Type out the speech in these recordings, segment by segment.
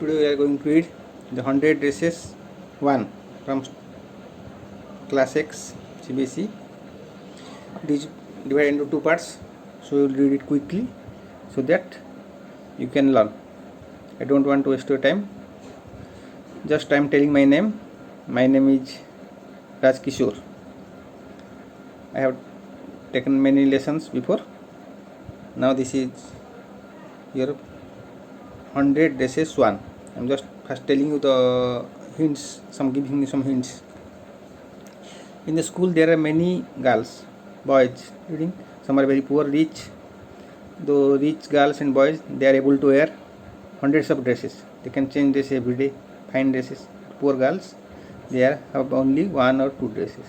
Today we are going to read the 100 Races 1 from class X CBSE. It is divided into two parts, so we will read it quickly so that you can learn. I don't want to waste your time. Just I am telling my name. My name is Raj Kishore. I have taken many lessons before. Now this is your 100 Races 1. I am just first telling you the hints, giving you some hints. In the school there are many girls, boys reading. Some are very poor, rich. Though rich girls and boys, they are able to wear hundreds of dresses. They can change dress every day, fine dresses. Poor girls, they have only one or two dresses,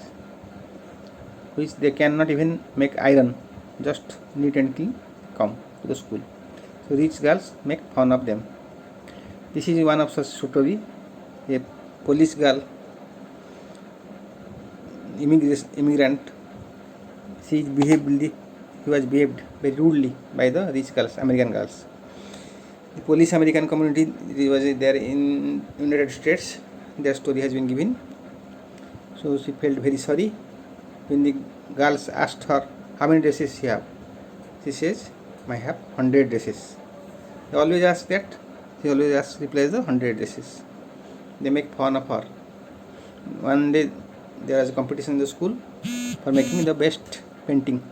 which they cannot even make iron. Just neat and clean come to the school. So rich girls make fun of them. This is one of such story. A police girl, immigrant, he was behaved very rudely by the rich girls, American girls. The police American community was there in United States. Their story has been given. So she felt very sorry. When the girls asked her how many dresses she have, she says, I have 100 dresses. They always ask that. She always replies the 100 dresses. They make fun of her. One day there was a competition in the school for making the best painting,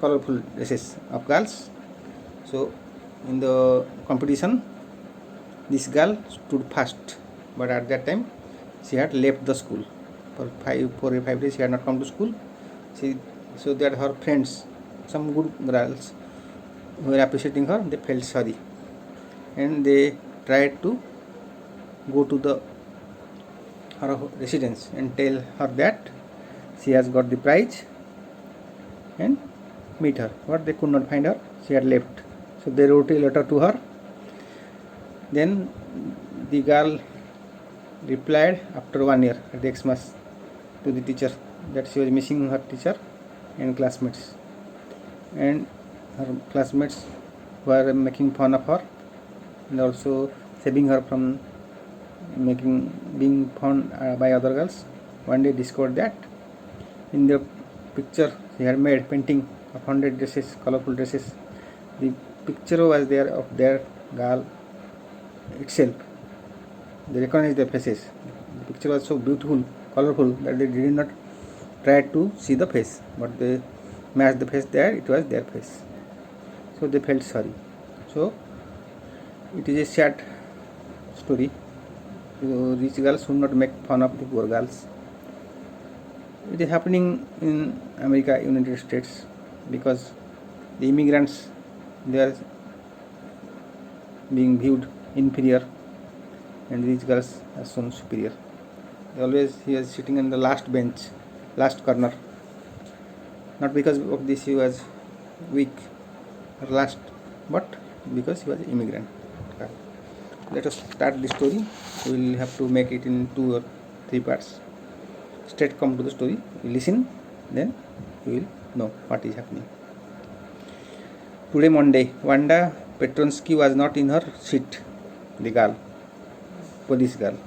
colorful dresses of girls. So in the competition, this girl stood first, but at that time she had left the school for 4 or 5 days. She had not come to school. So that her friends, some good girls who were appreciating her, they felt sorry, and they tried to go to her residence and tell her that she has got the prize and meet her, but they could not find her. She had left. So they wrote a letter to her. Then the girl replied after 1 year at the Xmas to the teacher that she was missing her teacher and classmates, and her classmates were making fun of her and also saving her from being fun by other girls. One day discovered that in the picture she had made painting of 100 dresses, colorful dresses, the picture was there of their girl itself. They recognized their faces. The picture was so beautiful, colorful, that they did not try to see the face, but they matched the face there. It was their face. So they felt sorry. So it is a sad story. So rich girls should not make fun of the poor girls. It is happening in America, United States, because the immigrants, they are being viewed inferior and rich girls are shown superior. He was sitting on the last bench, last corner, not because of this he was weak or last, but because he was an immigrant. Let us start the story. We will have to make it in 2 or 3 parts. Straight come to the story. You listen, then you will know what is happening. Today Monday, Wanda Petronsky was not in her seat. The girl, police girl,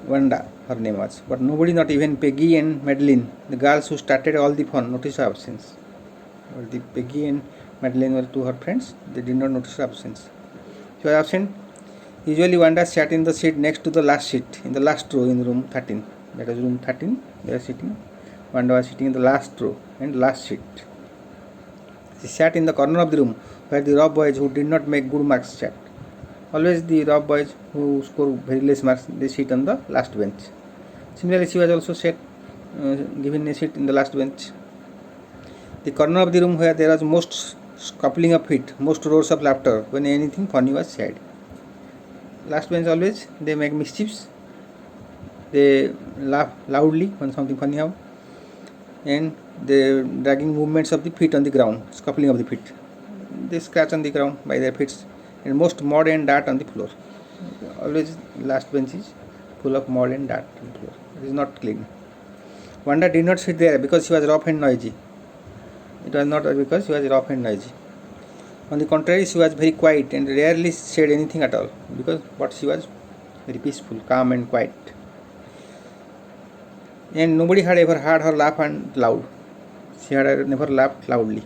Wanda, her name was. But nobody, not even Peggy and Madeline, the girls who started all the fun, noticed her absence. Well, the Peggy and Madeline were to her friends. They did not notice her absence. She was absent. Usually Wanda sat in the seat next to the last seat, in the last row in room 13. That is room 13. They are sitting. Wanda was sitting in the last row and last seat. She sat in the corner of the room where the rough boys who did not make good marks sat. Always the rough boys who score very less marks, they sit on the last bench. Similarly, she was also given a seat in the last bench. The corner of the room where there was most coupling of feet, most roars of laughter when anything funny was said. Last bench always they make mischiefs. They laugh loudly when something funny happens, and the dragging movements of the feet on the ground, scuffling of the feet. They scratch on the ground by their feet, and most mud and dirt on the floor. Always last bench is full of mud and dirt on the floor. It is not clean. Wanda did not sit there because she was rough and noisy. It was not because she was rough and noisy. On the contrary, she was very quiet and rarely said anything at all, but she was very peaceful, calm and quiet. And nobody had ever heard her laugh and loud. She had never laughed loudly.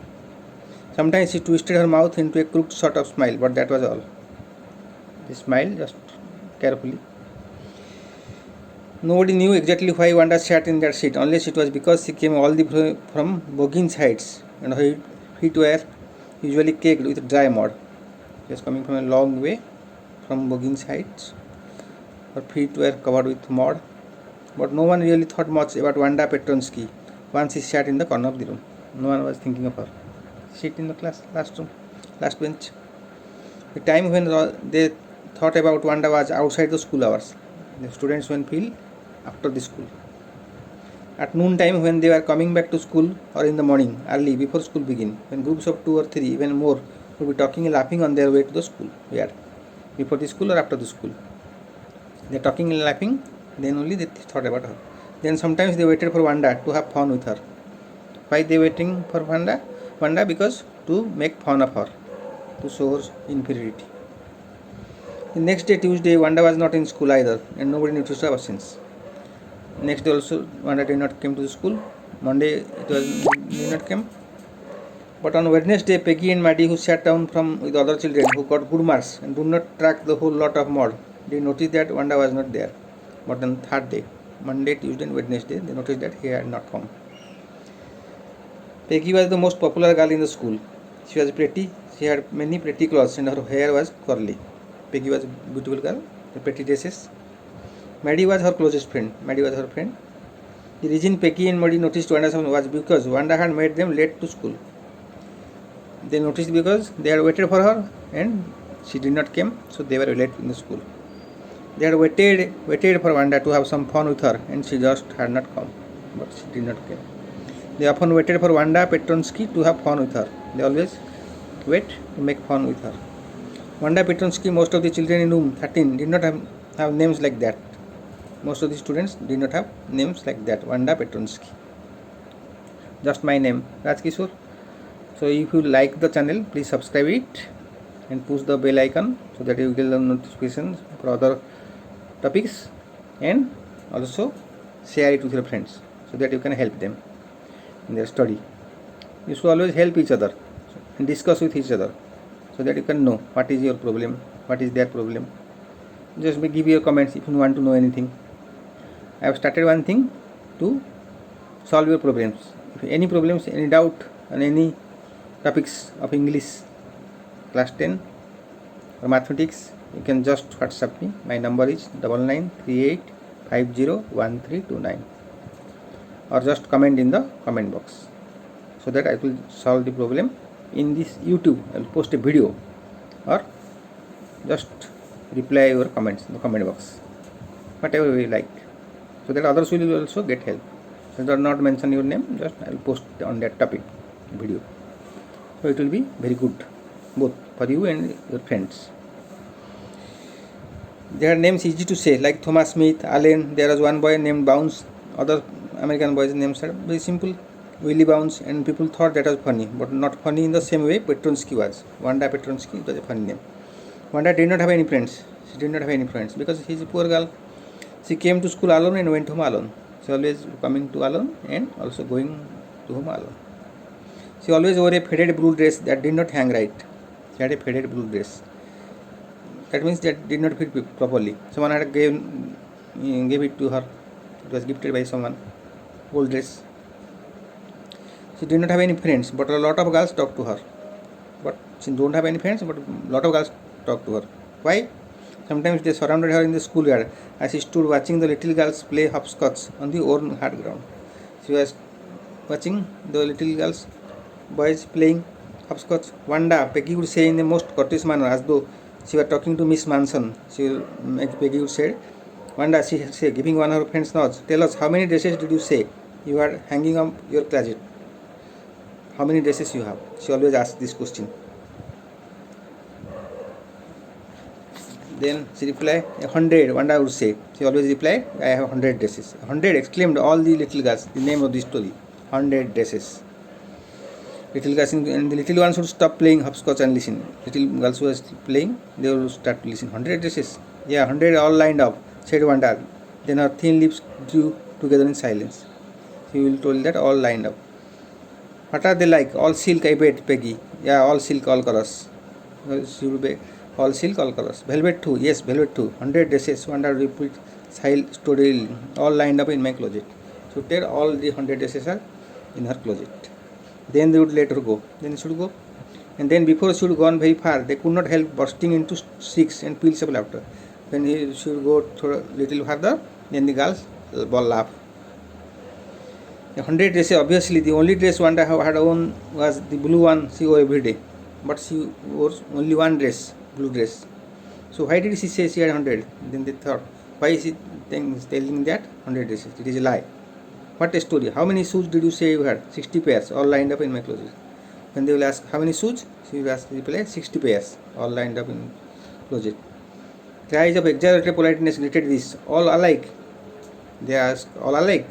Sometimes she twisted her mouth into a crooked sort of smile, but that was all. She smiled just carefully. Nobody knew exactly why Wanda sat in that seat, unless it was because she came all the way from Boggins Heights, and her feet were usually caked with dry mud. She was coming from a long way from Boggins Heights. Her feet were covered with mud, but no one really thought much about Wanda Petronsky once she sat in the corner of the room. No one was thinking of her. Sit in the last bench. The time when they thought about Wanda was outside the school hours. The students went field after the school. At noon time, when they were coming back to school, or in the morning, early before school begin, when groups of 2 or 3, even more, would be talking and laughing on their way to the school. Where? Before the school or after the school? They are talking and laughing, then only they thought about her. Then sometimes they waited for Wanda to have fun with her. Why they waiting for Wanda? Wanda because to make fun of her, to show her inferiority. The next day, Tuesday, Wanda was not in school either, and nobody noticed her absence. Next day also, Wanda did not come to the school. Monday, did not come. But on Wednesday, Peggy and Maddie, who sat down with other children who got good marks and do not track the whole lot of mud, they noticed that Wanda was not there. But on third day, Monday, Tuesday, and Wednesday, they noticed that he had not come. Peggy was the most popular girl in the school. She was pretty. She had many pretty clothes and her hair was curly. Peggy was a beautiful girl with pretty dresses. Maddie was her closest friend. Maddie was her friend. The reason Peggy and Maddie noticed Wanda was because Wanda had made them late to school. They noticed because they had waited for her and she did not come, so they were late in the school. They had waited for Wanda to have some fun with her, and she just had not come, but she did not come. They often waited for Wanda Petronsky to have fun with her. They always wait to make fun with her. Wanda Petronsky, most of the children in room 13 did not have names like that. Most of the students did not have names like that. Wanda Petronsky. Just my name, Rajkishore. So if you like the channel, please subscribe it and push the bell icon so that you get the notifications for other topics, and also share it with your friends so that you can help them in their study. You should always help each other and discuss with each other so that you can know what is your problem, what is their problem. Just give your comments if you want to know anything. I have started one thing to solve your problems. If any problems, any doubt on any topics of English, class 10 or mathematics, you can just WhatsApp me. My number is 9938501329, or just comment in the comment box so that I will solve the problem. In this YouTube, I will post a video, or just reply your comments in the comment box, whatever you like, so that others will also get help. So do not mention your name, just I will post on that topic video. So it will be very good both for you and your friends. Their names easy to say, like Thomas Smith, Allen. There was one boy named Bounce. Other American boys' names are very simple, Willie Bounce, and people thought that was funny, but not funny in the same way Petronsky was. Wanda Petronsky was a funny name. Wanda did not have any friends. She did not have any friends because she is a poor girl. She came to school alone and went home alone. She always coming to alone and also going to home alone. She always wore a faded blue dress that did not hang right. She had a faded blue dress. That means that did not fit properly. Someone had gave it to her. It was gifted by someone. Old dress. She did not have any friends, but a lot of girls talked to her. But she don't have any friends, but a lot of girls talked to her. Why? Sometimes they surrounded her in the schoolyard as she stood watching the little girls play hopscotch on the old hard ground. She was watching the little girls, boys playing hopscotch. Wanda, Peggy would say in the most courteous manner, as though she were talking to Miss Manson. Peggy would say, Wanda, she said, giving one of her friends nods, tell us, how many dresses did you say you are hanging up your closet? How many dresses you have? She always asks this question. Then she replied, 100, Wanda would say. She always replied, I have 100 dresses. 100, exclaimed all the little girls, the name of the story. 100 dresses. Little girls and the little ones should stop playing hopscotch and listen. Little girls who are playing, they will start to listen. 100 dresses. Yeah, 100 all lined up, said Wanda. Then her thin lips drew together in silence. She will tell that all lined up. What are they like? All silk, I bet, Peggy. Yeah, all silk, all colors. She will be all silk, all colors. Velvet too. Yes, velvet too. 100 dresses. Wanda repeat story all lined up in my closet. So tell all the 100 dresses are in her closet. Then they would let her go. Then she would go. And then before she would gone very far, they could not help bursting into shrieks and peals of laughter. When she would go a little further, then the girls will laugh. 100 dresses, obviously the only dress Wanda had worn was the blue one she wore every day. But she wore only one dress, blue dress. So why did she say she had 100? Then they thought, why is she telling that 100 dresses? It is a lie. What a story. How many shoes did you say you had? 60 pairs, all lined up in my closet. When they will ask, how many shoes? She will reply, 60 pairs, all lined up in closet. Cries of exaggerated politeness greeted this. All alike. They ask, all alike?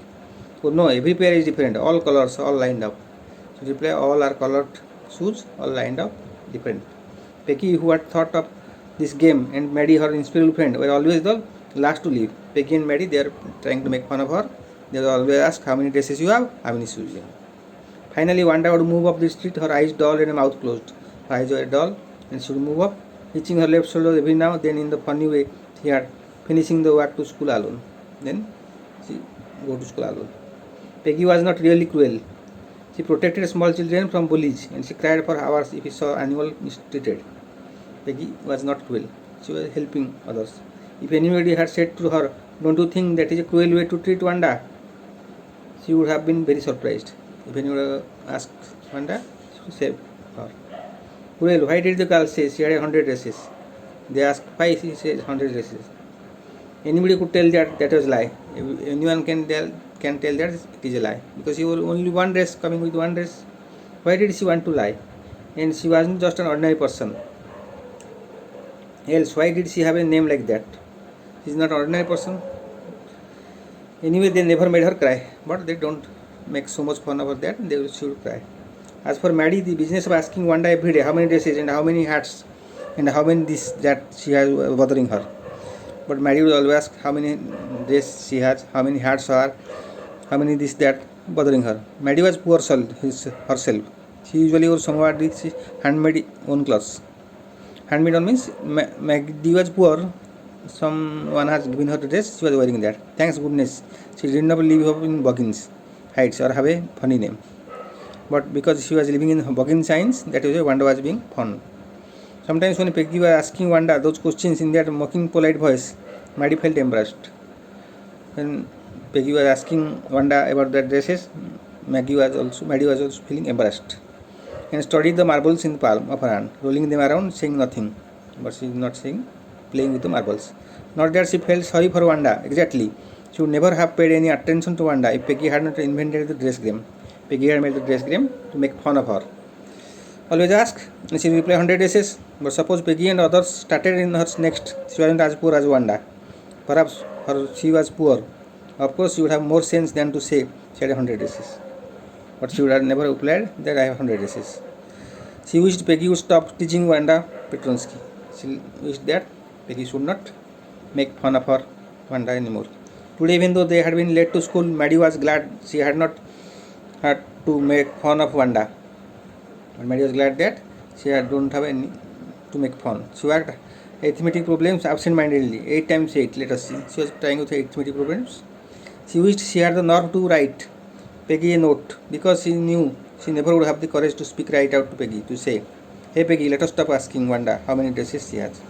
Oh no, every pair is different. All colors, all lined up. So reply, all are colored shoes, all lined up, different. Peggy, who had thought of this game, and Maddie, her inseparable friend, were always the last to leave. Peggy and Maddie, they are trying to make fun of her. They will always ask how many dresses you have, how many shoes you have. Finally, Wanda would move up the street, her eyes dull and her mouth closed. Her eyes were dull, and she would move up, reaching her left shoulder every now and then in the funny way she had, finishing the walk to school alone. Then she go to school alone. Peggy was not really cruel. She protected small children from bullies, and she cried for hours if she saw animals mistreated. Peggy was not cruel. She was helping others. If anybody had said to her, don't you think that is a cruel way to treat Wanda? She would have been very surprised. If anyone asked Wanda, she would say her. Cruel, why did the girl say she had 100 dresses? They asked why she said 100 dresses. Anybody could tell that was a lie. Anyone can tell that it is a lie. Because she was only one dress, coming with one dress. Why did she want to lie? And she wasn't just an ordinary person. Else, why did she have a name like that? She is not an ordinary person. Anyway, they never made her cry. But they don't make so much fun about that. She would cry. As for Maddie, the business of asking Wanda every day how many dresses and how many hats and how many this that she has bothering her. But Maddie would always ask how many dresses she has, how many hats are, how many this that bothering her. Maddie was poor herself. She usually wore somewhat this handmade own clothes. Handmade means Maddie was poor. Someone has given her the dress, she was wearing that. Thanks goodness, she did not live in Buggins Heights or have a funny name. But because she was living in Buggins Heights, that is why Wanda was being fun. Sometimes when Peggy was asking Wanda those questions in that mocking polite voice, Maddie felt embarrassed. When Peggy was asking Wanda about the dresses, Maddie was also feeling embarrassed and studied the marbles in the palm of her hand, rolling them around, saying nothing. But she is not saying, playing with the marbles. Not that she felt sorry for Wanda, exactly. She would never have paid any attention to Wanda if Peggy had not invented the dress game. Peggy had made the dress game to make fun of her. Always ask, and she will reply 100 dresses. But suppose Peggy and others started in her next, she wasn't as poor as Wanda. Perhaps she was poor. Of course, she would have more sense than to say she had 100 dresses. But she would have never replied that I have 100 dresses. She wished Peggy would stop teaching Wanda Petronsky. She wished that Peggy should not make fun of her Wanda anymore. Today, even though they had been late to school, Maddie was glad she had not had to make fun of Wanda. But Maddie was glad that she don't have any to make fun. She worked arithmetic problems absent-mindedly. 8 times 8, let us see. She was trying with arithmetic problems. She wished she had the nerve to write Peggy a note because she knew she never would have the courage to speak right out to Peggy, to say, hey Peggy, let us stop asking Wanda how many dresses she has.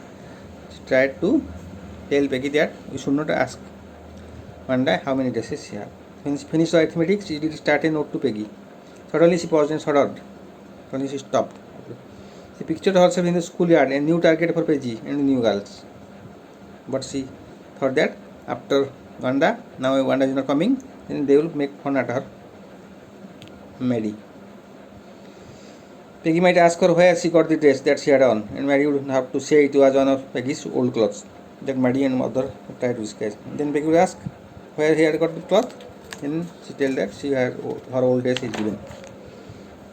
She tried to tell Peggy that you should not ask Wanda how many dresses she has. When she finished the arithmetic, she did start a note to Peggy. Suddenly she paused and shuddered. Suddenly she stopped. She pictured herself in the schoolyard, a new target for Peggy and the new girls. But she thought that after Wanda, now Wanda is not coming, then they will make fun at her. Maddie. Peggy might ask her where she got the dress that she had on, and Maddie would have to say it was one of Peggy's old clothes that Maddie and mother tried to disguise. Then Peggy would ask where he had got the cloth, and she tell that she had her old dress is given.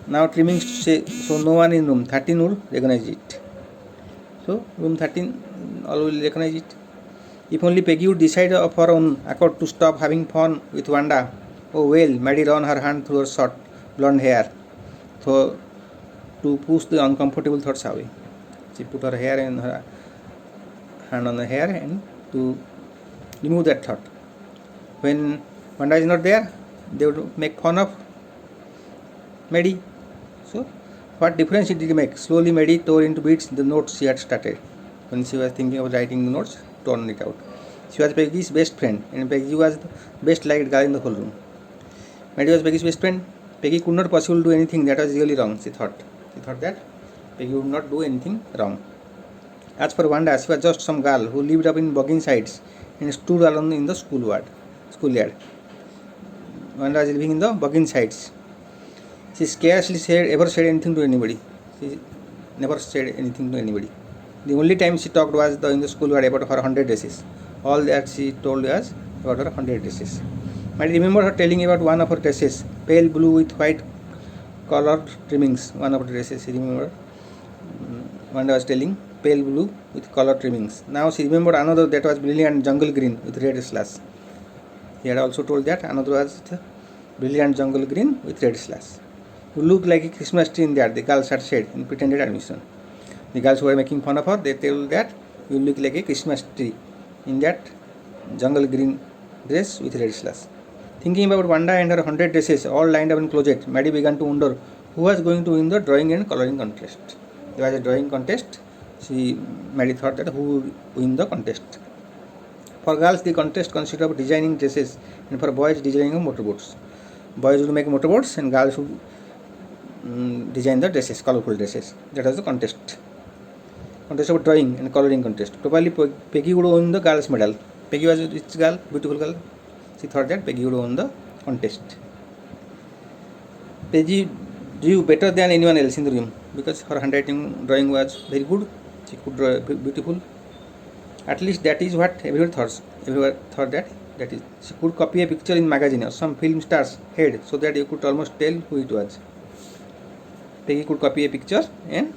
Now trimming say, so no one in room 13 will recognize it. So room 13 all will recognize it. If only Peggy would decide of her own accord to stop having fun with Wanda, oh well, Maddie ran her hand through her short blonde hair so to push the uncomfortable thoughts away. She put her hair and her hand on the hair and to remove that thought. When Wanda is not there, they would make fun of Maddie. So, what difference it did make? Slowly, Maddie tore into bits the notes she had started. When she was thinking of writing the notes, torn it out. She was Peggy's best friend, and Peggy was the best liked girl in the whole room. Maddie was Peggy's best friend. Peggy could not possibly do anything that was really wrong, she thought. She thought that Peggy would not do anything wrong. As for Wanda, she was just some girl who lived up in Boggin Sides and stood alone in the schoolyard. Wanda was living in the Boggin Sides. She scarcely ever said anything to anybody. She never said anything to anybody. The only time she talked was in the schoolyard about her 100 dresses. All that she told was about her 100 dresses. I remember her telling about one of her dresses, pale blue with white colored trimmings. One of her dresses, she remembered. Wanda was telling pale blue with colored trimmings. Now she remembered another that was brilliant jungle green with red slash. He had also told that another was brilliant jungle green with red slash. You look like a Christmas tree in there, the girls had said in pretended admission. The girls who were making fun of her, they told that you look like a Christmas tree in that jungle green dress with red slash. Thinking about Wanda and her 100 dresses all lined up in closet, Maddie began to wonder who was going to win the drawing and coloring contest. There was a drawing contest. Maddie thought that who would win the contest. For girls, the contest consisted of designing dresses, and for boys, designing of motorboats. Boys would make motorboats, and girls would design the dresses, colorful dresses. That was the contest. Contest of drawing and coloring contest. Probably Peggy would win the girls' medal. Peggy was a rich girl, beautiful girl. She thought that Peggy would win the contest. Peggy drew better than anyone else in the room because her handwriting drawing was very good. She could draw beautiful. At least that is what everyone thought. Everyone thought that is she could copy a picture in magazine or some film star's head so that you could almost tell who it was. Peggy could copy a picture and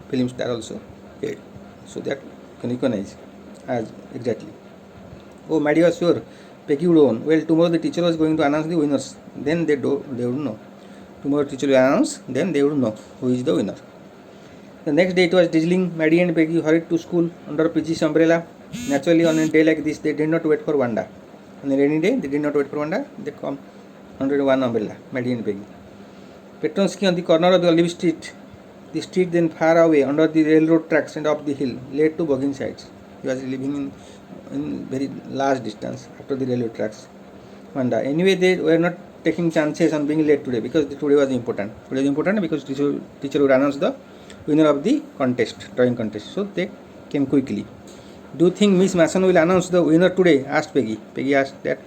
film star also head so that you can recognize as exactly. Oh, Maddie was sure Peggy would win. Well, tomorrow the teacher was going to announce the winners. Then they would know. Tomorrow teacher will announce. Then they would know who is the winner. The next day it was drizzling. Maddie and Peggy hurried to school under Pidgey's umbrella. Naturally, on a day like this, they did not wait for Wanda. On a rainy day, they did not wait for Wanda. They come under one umbrella, Maddie and Peggy. Petronsky on the corner of the Olive Street. The street then far away under the railroad tracks and up the hill led to Boggin Sides. He was living in very large distance after the railroad tracks. Wanda. Anyway, they were not taking chances on being late today because today was important. Today was important because teacher would announce the winner of the contest, drawing contest. So they came quickly. Do you think Miss Mason will announce the winner today? Asked Peggy. Peggy asked that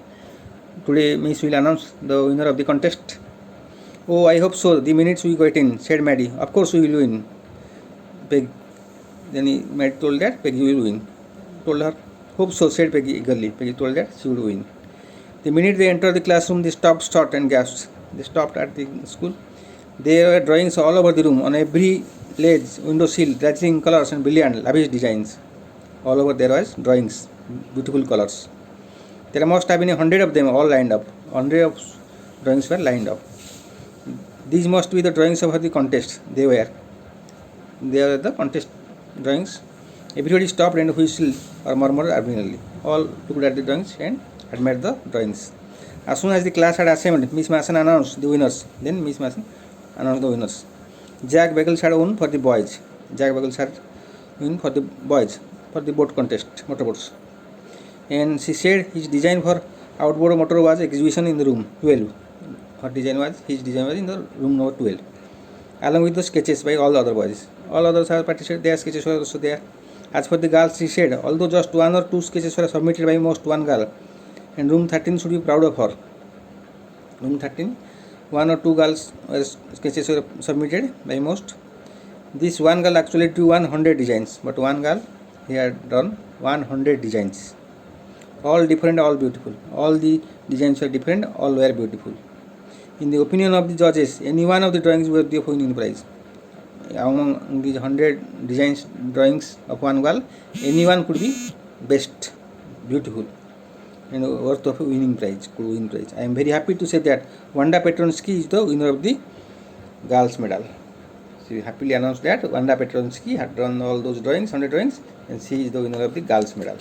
today Miss will announce the winner of the contest. Oh, I hope so. The minutes we got in, said Maddie. Of course we will win. Peggy. Then Maddie told that Peggy will win. Told her, hope so, said Peggy eagerly. Peggy told that she would win. The minute they entered the classroom, they stopped short and gasped. They stopped at the school. There were drawings all over the room, on every ledge, window sill, dazzling colors and brilliant, lavish designs. All over there was drawings, beautiful colors. There must have been 100 of them all lined up. 100 of drawings were lined up. These must be the drawings of the contest. They were the contest drawings. Everybody stopped and whistled or murmured admiringly. All looked at the drawings and admired the drawings. As soon as the class had assembled, Miss Mason announced the winners. Then Miss Mason announced the winners. Jack Bagels had won for the boys. Jack Bagels had won for the boys for the boat contest, motorboats. And she said his design for outboard motor was exhibition in the room 12. His design was in the room number 12, along with the sketches by all the other boys. All others have participated. Their sketches were also there. As for the girls, she said, although just one or two sketches were submitted by most one girl, and room 13 should be proud of her. Room 13, one or two girls sketches were submitted by most. This one girl actually drew 100 designs, but one girl he had done 100 designs. All different, all beautiful. All the designs were different, all were beautiful. In the opinion of the judges, any one of the drawings will be of winning prize. Among these 100 designs drawings of one wall, any one could be best, beautiful, and worth of a winning prize. Could win prize. I am very happy to say that Wanda Petronsky is the winner of the girls medal. She happily announced that Wanda Petronsky had drawn all those drawings, 100 drawings, and she is the winner of the girls medal.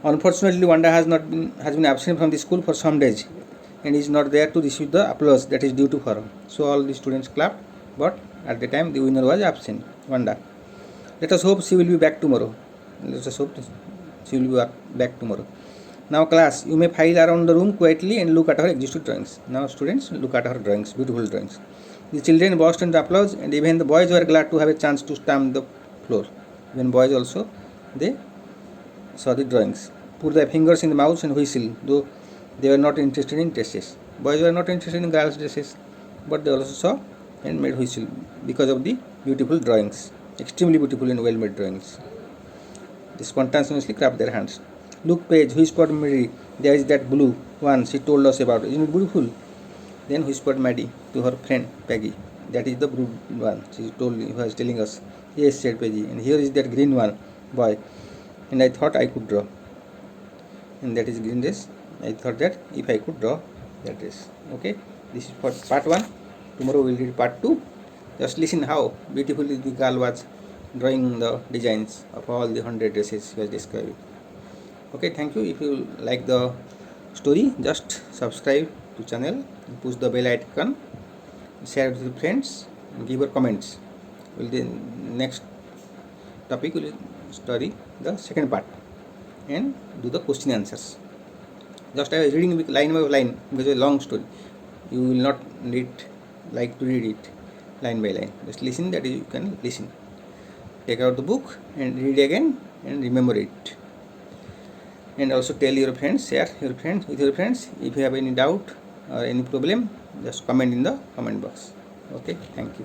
Unfortunately, Wanda has been absent from the school for some days and is not there to receive the applause that is due to her. So all the students clapped, but at the time the winner was absent, Wanda. Let us hope she will be back tomorrow. Let us hope she will be back tomorrow. Now class, you may file around the room quietly and look at her exhaustive drawings. Now students, look at her drawings, beautiful drawings. The children burst into applause, and even the boys were glad to have a chance to stamp the floor. Even boys also, they saw the drawings. Put their fingers in the mouth and whistle, though they were not interested in dresses. Boys were not interested in girls' dresses, but they also saw and made whistle because of the beautiful drawings. Extremely beautiful and well-made drawings. They spontaneously clapped their hands. Look, Paige, whispered Mary, there is that blue one she told us about. Isn't it beautiful? Then whispered Maddie to her friend Peggy. That is the blue one she was telling us. Yes, said Peggy, and here is that green one, boy. And I thought I could draw. And that is green dress. I thought that if I could draw that dress. Okay, this is for part 1. Tomorrow we will read part 2. Just listen how beautifully the girl was drawing the designs of all the 100 dresses she was describing. Okay, thank you. If you like the story, just subscribe to channel and push the bell icon, share with your friends, and give your comments. Will the next topic will study the second part and do the question answers. Just I was reading line by line because it's a long story. You will not like to read it line by line. Just listen, that you can listen. Take out the book and read again and remember it. And also tell your friends, share with your friends. If you have any doubt or any problem, just comment in the comment box. Okay, thank you.